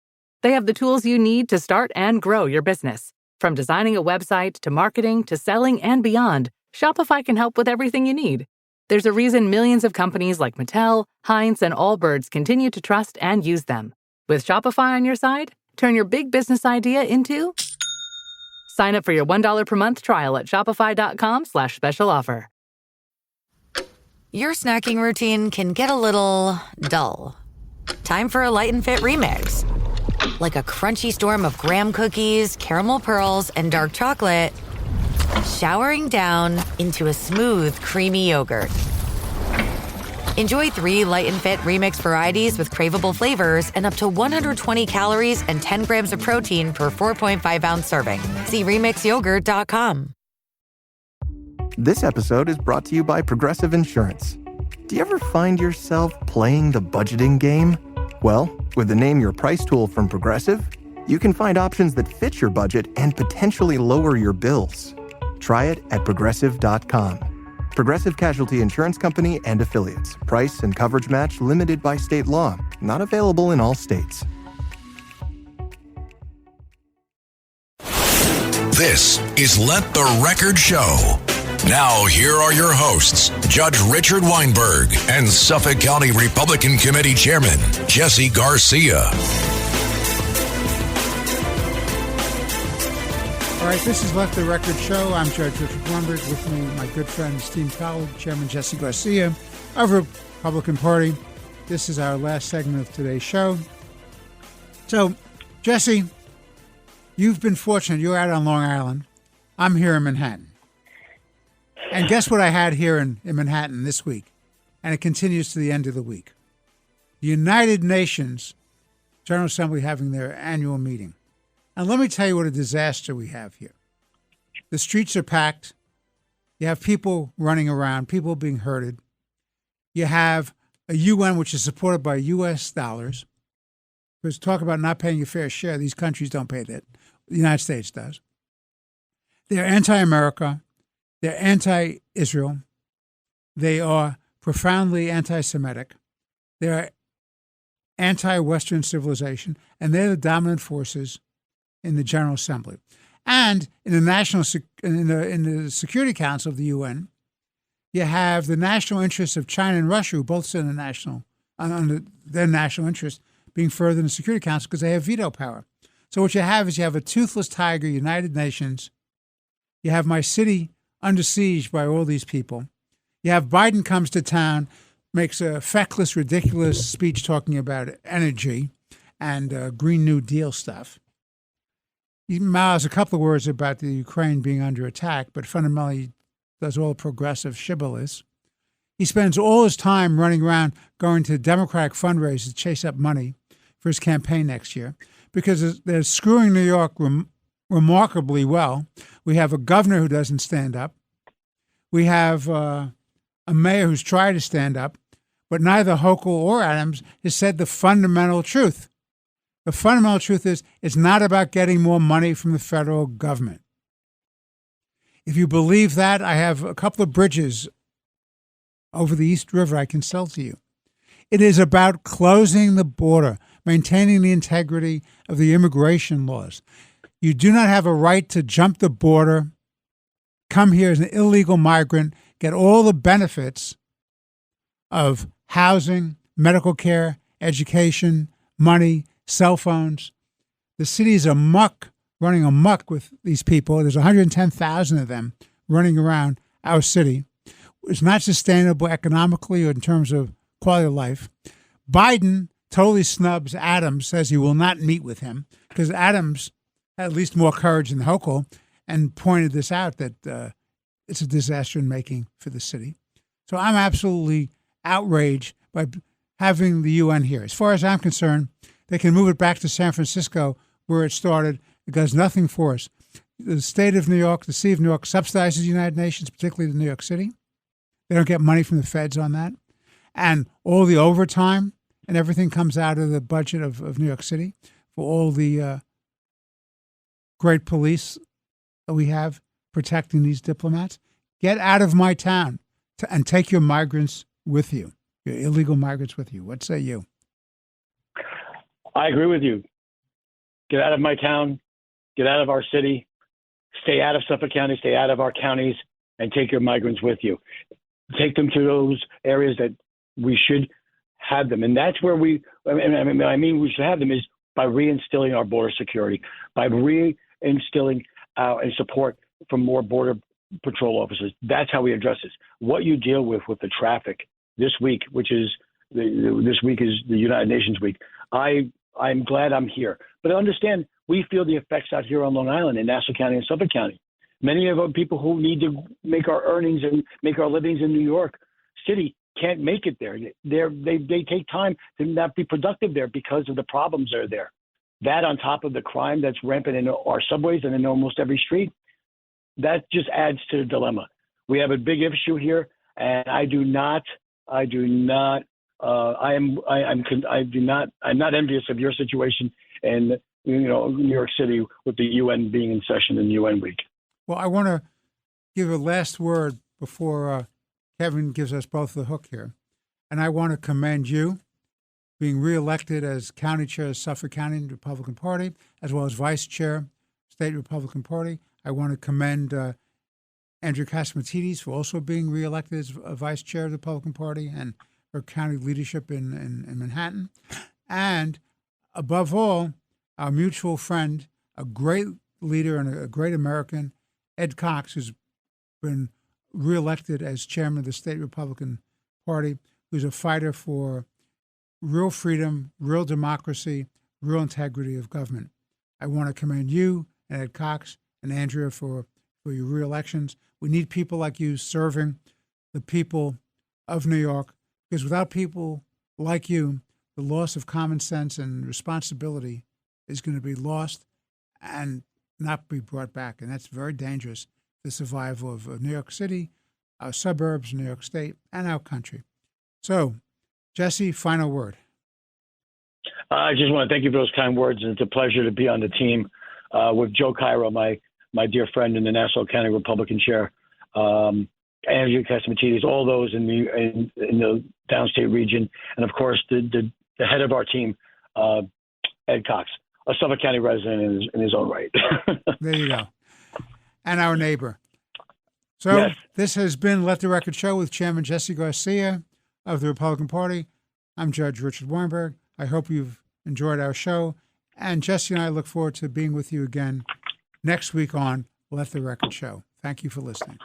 They have the tools you need to start and grow your business. From designing a website to marketing to selling and beyond, Shopify can help with everything you need. There's a reason millions of companies like Mattel, Heinz, and Allbirds continue to trust and use them. With Shopify on your side, turn your big business idea into Sign up for your $1 per month trial at shopify.com/special offer. Your snacking routine can get a little dull. Time for a light and fit remix. Like a crunchy storm of graham cookies, caramel pearls, and dark chocolate, showering down into a smooth, creamy yogurt. Enjoy 3 light and fit remix varieties with craveable flavors and up to 120 calories and 10 grams of protein per 4.5-ounce serving. See remixyogurt.com. This episode is brought to you by Progressive Insurance. Do you ever find yourself playing the budgeting game? Well, with the Name Your Price tool from Progressive, you can find options that fit your budget and potentially lower your bills. Try it at Progressive.com. Progressive Casualty Insurance Company and Affiliates. Price and coverage match limited by state law. Not available in all states. This is Let the Record Show. Now, here are your hosts, Judge Richard Weinberg and Suffolk County Republican Committee Chairman Jesse Garcia. All right, this is Let the Record Show. I'm Judge Richard Weinberg. With me, my good friend, esteemed colleague, Chairman Jesse Garcia of the Republican Party. This is our last segment of today's show. So, Jesse, you've been fortunate. You're out on Long Island. I'm here in Manhattan. And guess what I had here in Manhattan this week? And it continues to the end of the week. The United Nations General Assembly having their annual meeting. And let me tell you what a disaster we have here. The streets are packed. You have people running around, people being herded. You have a UN which is supported by U.S. dollars. Because talk about not paying your fair share. These countries don't pay that. The United States does. They're anti-America. They're anti-Israel. They are profoundly anti-Semitic. They're anti-Western civilization. And they're the dominant forces in the General Assembly. And in the Security Council of the UN, you have the national interests of China and Russia, who both sit in under their national interests, being furthered in the Security Council because they have veto power. So what you have is you have a toothless tiger, United Nations. You have my city under siege by all these people. You have Biden comes to town, makes a feckless, ridiculous speech talking about energy and Green New Deal stuff. He mouths a couple of words about the Ukraine being under attack, but fundamentally does all progressive shibboleths. He spends all his time running around going to Democratic fundraisers to chase up money for his campaign next year because they're screwing New York remarkably well. We have a governor who doesn't stand up. We have a mayor who's tried to stand up, but neither Hochul or Adams has said the fundamental truth. The fundamental truth is it's not about getting more money from the federal government. If you believe that, I have a couple of bridges over the East River I can sell to you. It is about closing the border, maintaining the integrity of the immigration laws. You do not have a right to jump the border, come here as an illegal migrant, get all the benefits of housing, medical care, education, money, cell phones. The city is running amok with these people. There's 110,000 of them running around our city. It's not sustainable economically or in terms of quality of life. Biden totally snubs Adams, says he will not meet with him because Adams had at least more courage than Hochul and pointed this out that it's a disaster in making for the city. So I'm absolutely outraged by having the UN here. As far as I'm concerned, they can move it back to San Francisco where it started. It does nothing for us. The state of New York, the city of New York, subsidizes the United Nations, particularly the New York City. They don't get money from the feds on that. And all the overtime and everything comes out of the budget of New York City for all the great police that we have protecting these diplomats. Get out of my town and take your migrants with you, your illegal migrants with you. What say you? I agree with you. Get out of my town, get out of our city, stay out of Suffolk County, stay out of our counties, and take your migrants with you. Take them to those areas that we should have them. And that's where we should have them is by reinstilling our border security, by reinstilling and support from more Border Patrol officers. That's how we address this. What you deal with the traffic this week, which is this week is the United Nations week. I'm glad I'm here, but understand we feel the effects out here on Long Island in Nassau County and Suffolk County. Many of our people who need to make our earnings and make our livings in New York City can't make it there. They take time to not be productive there because of the problems that are there. That on top of the crime that's rampant in our subways and in almost every street, that just adds to the dilemma. We have a big issue here, and I'm not envious of your situation in New York City with the UN being in session in UN week. Well, I want to give a last word before Kevin gives us both the hook here. And I want to commend you being reelected as county chair of Suffolk County Republican Party, as well as vice chair, state Republican Party. I want to commend Andrea Catsimatidis for also being reelected as vice chair of the Republican Party and her county leadership in Manhattan. And above all, our mutual friend, a great leader and a great American, Ed Cox, who's been reelected as chairman of the state Republican Party, who's a fighter for real freedom, real democracy, real integrity of government. I want to commend you and Ed Cox and Andrea for your re-elections. We need people like you serving the people of New York, because without people like you, the loss of common sense and responsibility is going to be lost and not be brought back. And that's very dangerous, the survival of New York City, our suburbs, New York State, and our country. So, Jesse, final word. I just want to thank you for those kind words, and it's a pleasure to be on the team with Joe Cairo, my dear friend in the Nassau County Republican chair, Andrea Catsimatidis, all those in the downstate region, and of course the head of our team, Ed Cox, a Suffolk County resident in his own right. There you go. And our neighbor. So yes. This has been Let the Record Show with Chairman Jesse Garcia of the Republican Party. I'm Judge Richard Weinberg. I hope you've enjoyed our show. And Jesse and I look forward to being with you again next week on Let the Record Show. Thank you for listening.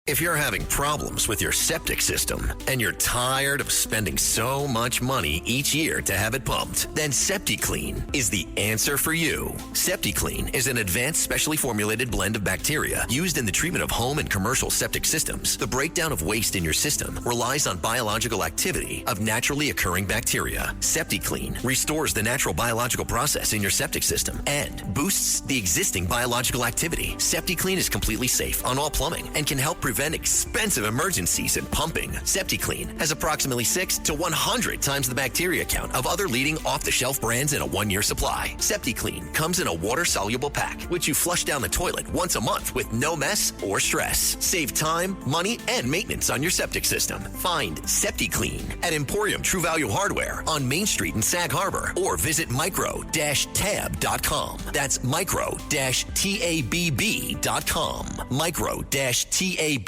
If you're having problems with your septic system and you're tired of spending so much money each year to have it pumped, then SeptiClean is the answer for you. SeptiClean is an advanced specially formulated blend of bacteria used in the treatment of home and commercial septic systems. The breakdown of waste in your system relies on biological activity of naturally occurring bacteria. SeptiClean restores the natural biological process in your septic system and boosts the existing biological activity. SeptiClean is completely safe on all plumbing and can help prevent expensive emergencies in pumping. SeptiClean has approximately 6 to 100 times the bacteria count of other leading off-the-shelf brands in a 1-year supply. SeptiClean comes in a water-soluble pack, which you flush down the toilet once a month with no mess or stress. Save time, money, and maintenance on your septic system. Find SeptiClean at Emporium True Value Hardware on Main Street in Sag Harbor, or visit micro-tab.com. That's micro-tabb.com. Micro-tabb.com.